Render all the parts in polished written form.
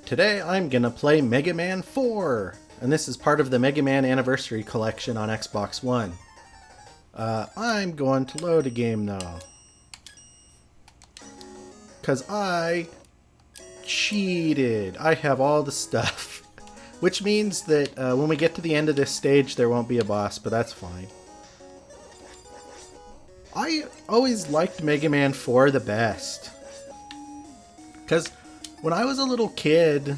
Today I'm gonna play Mega Man 4, and this is part of the Mega Man Anniversary Collection on Xbox One. I'm going to load a game now. Because I cheated. I have all the stuff. Which means that when we get to the end of this stage there won't be a boss, but that's fine. I always liked Mega Man 4 the best. Because when I was a little kid,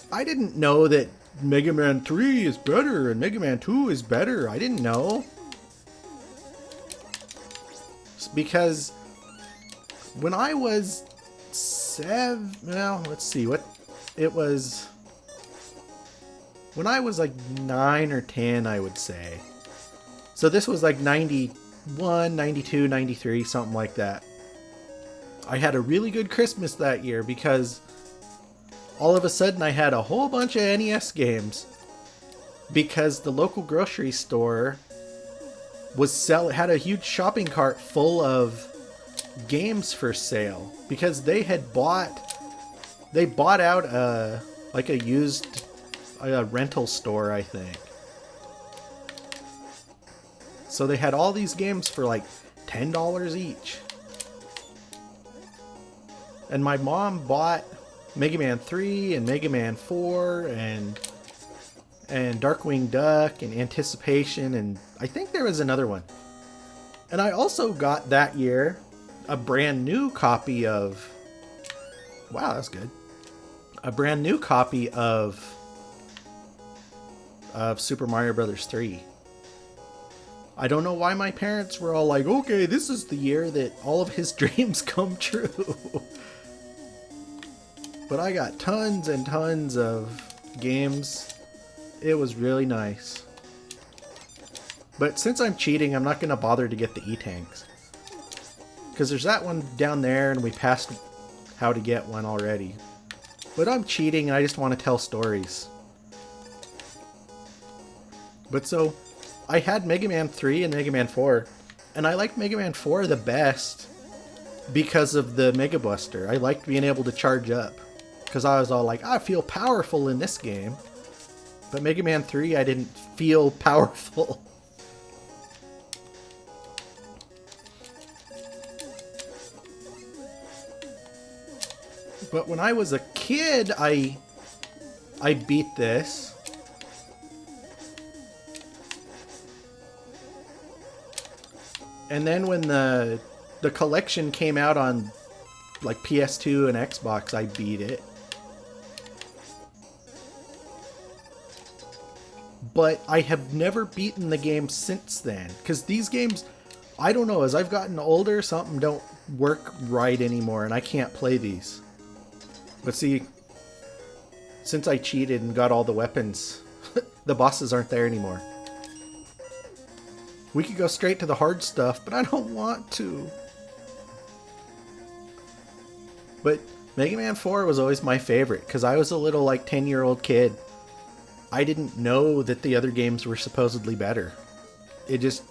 I didn't know that Mega Man 3 is better and Mega Man 2 is better. I didn't know. Because when I was when I was like 9 or 10, I would say. So this was like 91, 92, 93, something like that. I had a really good Christmas that year because all of a sudden I had a whole bunch of NES games because the local grocery store had a huge shopping cart full of games for sale because they bought out a rental store, I think. So they had all these games for like $10 each. And my mom bought Mega Man 3 and Mega Man 4 and Darkwing Duck and Anticipation, and I think there was another one. And I also got that year a brand new copy of... Wow, that's good. A brand new copy of Super Mario Bros. 3. I don't know why my parents were all like, okay, this is the year that all of his dreams come true. But I got tons and tons of games. It was really nice. But since I'm cheating, I'm not going to bother to get the E-Tanks. Because there's that one down there, and we passed how to get one already. But I'm cheating, and I just want to tell stories. But so, I had Mega Man 3 and Mega Man 4. And I liked Mega Man 4 the best because of the Mega Buster. I liked being able to charge up. Because I was all like, I feel powerful in this game. But Mega Man 3, I didn't feel powerful. But when I was a kid, I beat this. And then when the collection came out on like PS2 and Xbox, I beat it. But I have never beaten the game since then. Because these games, I don't know, as I've gotten older, something don't work right anymore and I can't play these. But see, since I cheated and got all the weapons, the bosses aren't there anymore. We could go straight to the hard stuff, but I don't want to. But Mega Man 4 was always my favorite because I was a little like 10-year-old kid. I didn't know that the other games were supposedly better. It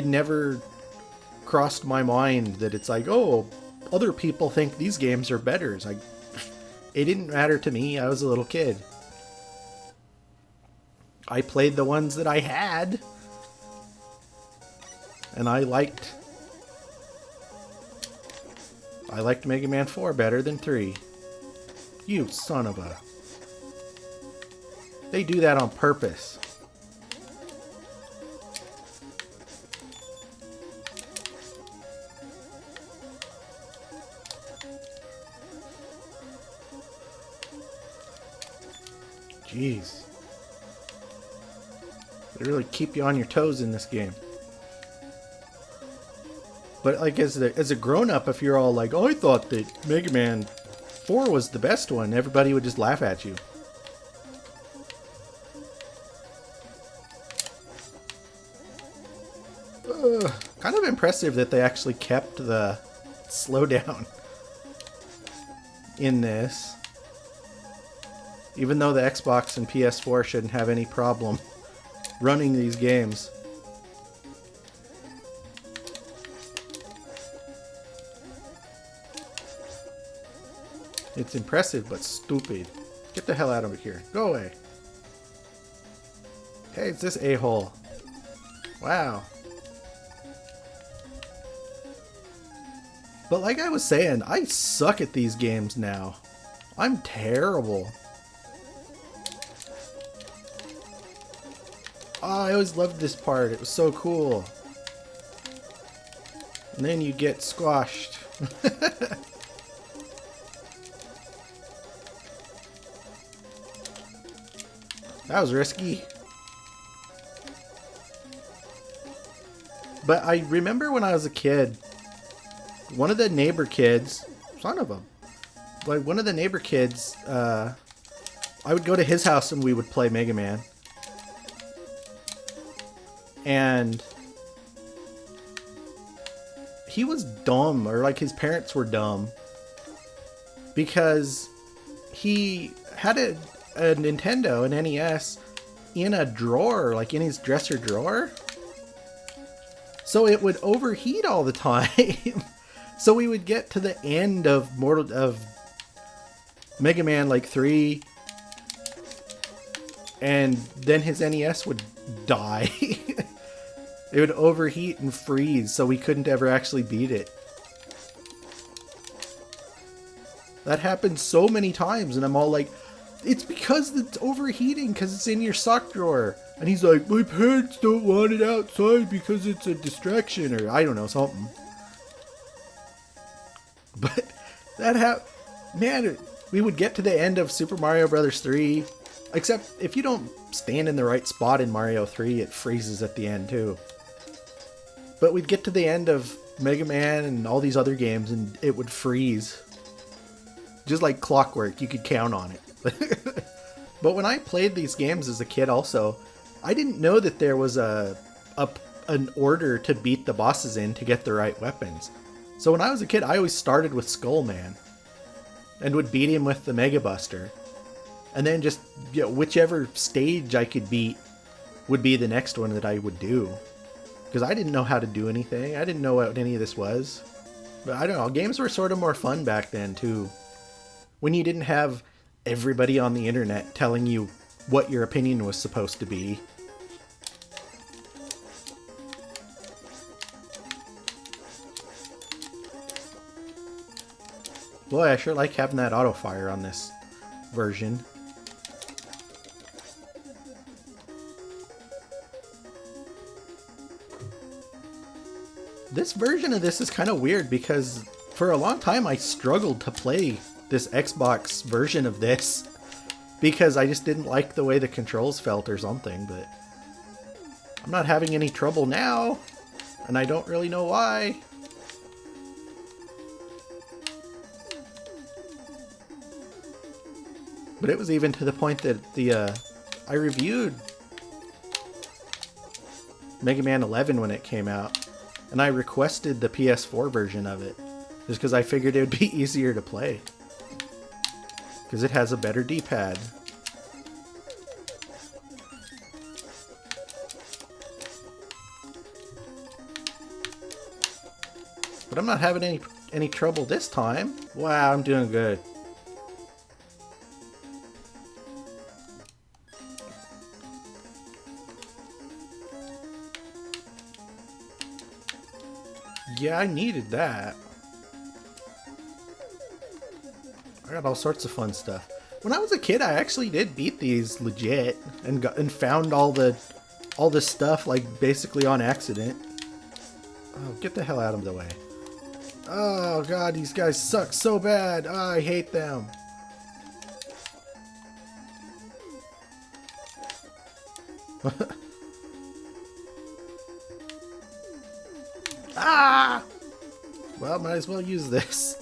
never crossed my mind that it's like, oh, other people think these games are better. It's like, it didn't matter to me. I was a little kid. I played the ones that I had. And I liked Mega Man 4 better than 3. You son of a... They do that on purpose. Jeez. They really keep you on your toes in this game. But like as a grown-up, if you're all like, oh, I thought that Mega Man 4 was the best one, everybody would just laugh at you. Kind of impressive that they actually kept the slowdown in this. Even though the Xbox and PS4 shouldn't have any problem running these games. It's impressive, but stupid. Get the hell out of here. Go away. Hey, it's this a-hole. Wow. But like I was saying, I suck at these games now. I'm terrible. Oh, I always loved this part. It was so cool. And then you get squashed. That was risky. But I remember when I was a kid, one of the neighbor kids, son of a, like one of the neighbor kids, I would go to his house and we would play Mega Man. And he was dumb, or like his parents were dumb, because he had a Nintendo, an NES, in a drawer, like in his dresser drawer. So it would overheat all the time. So we would get to the end of Mega Man like 3, and then his NES would die. It would overheat and freeze, so we couldn't ever actually beat it. That happened so many times, and I'm all like, it's because it's overheating, because it's in your sock drawer. And he's like, my parents don't want it outside because it's a distraction, or I don't know, something. But that man, we would get to the end of Super Mario Bros. 3, except if you don't stand in the right spot in Mario 3, it freezes at the end too. But we'd get to the end of Mega Man and all these other games, and it would freeze. Just like clockwork, you could count on it. But when I played these games as a kid also, I didn't know that there was an order to beat the bosses in to get the right weapons. So when I was a kid, I always started with Skullman and would beat him with the Mega Buster. And then just, you know, whichever stage I could beat would be the next one that I would do. Because I didn't know how to do anything. I didn't know what any of this was. But I don't know, games were sort of more fun back then too. When you didn't have everybody on the internet telling you what your opinion was supposed to be. Boy, I sure like having that auto fire on this version. This version of this is kind of weird because for a long time I struggled to play this Xbox version of this because I just didn't like the way the controls felt or something, but I'm not having any trouble now, and I don't really know why. But it was even to the point that I reviewed Mega Man 11 when it came out, and I requested the PS4 version of it just because I figured it would be easier to play. Because it has a better D-pad. But I'm not having any trouble this time. Wow, I'm doing good. Yeah, I needed that. I got all sorts of fun stuff. When I was a kid, I actually did beat these legit and found all this stuff like basically on accident. Oh, get the hell out of the way. Oh god, these guys suck so bad. Oh, I hate them. Ah! Well, might as well use this.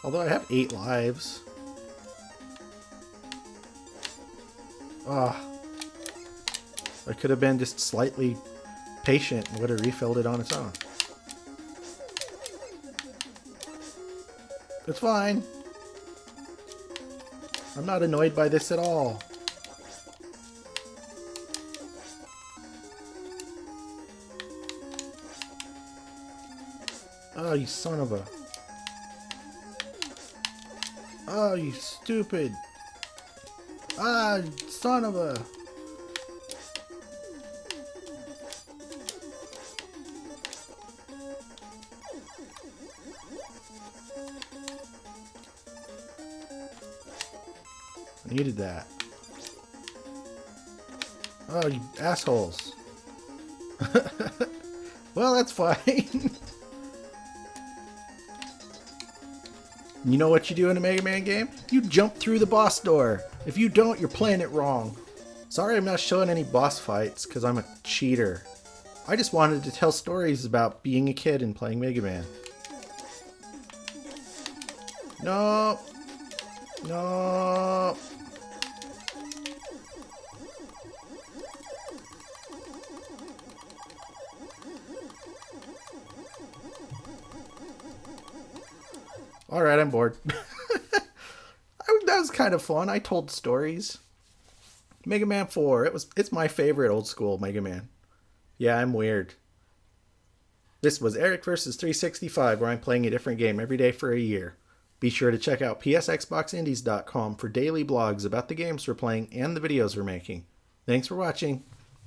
Although I have 8 lives. Ah. I could have been just slightly patient and would have refilled it on its own. It's fine. I'm not annoyed by this at all. Oh, you son of a... Oh, you stupid. Ah, son of a... I needed that. Oh, you assholes. Well, that's fine. You know what you do in a Mega Man game? You jump through the boss door. If you don't, you're playing it wrong. Sorry I'm not showing any boss fights, because I'm a cheater. I just wanted to tell stories about being a kid and playing Mega Man. No. No. Alright, I'm bored. That was kind of fun. I told stories. Mega Man 4. It's my favorite old school Mega Man. Yeah, I'm weird. This was Eric vs. 365, where I'm playing a different game every day for a year. Be sure to check out psxboxindies.com for daily blogs about the games we're playing and the videos we're making. Thanks for watching.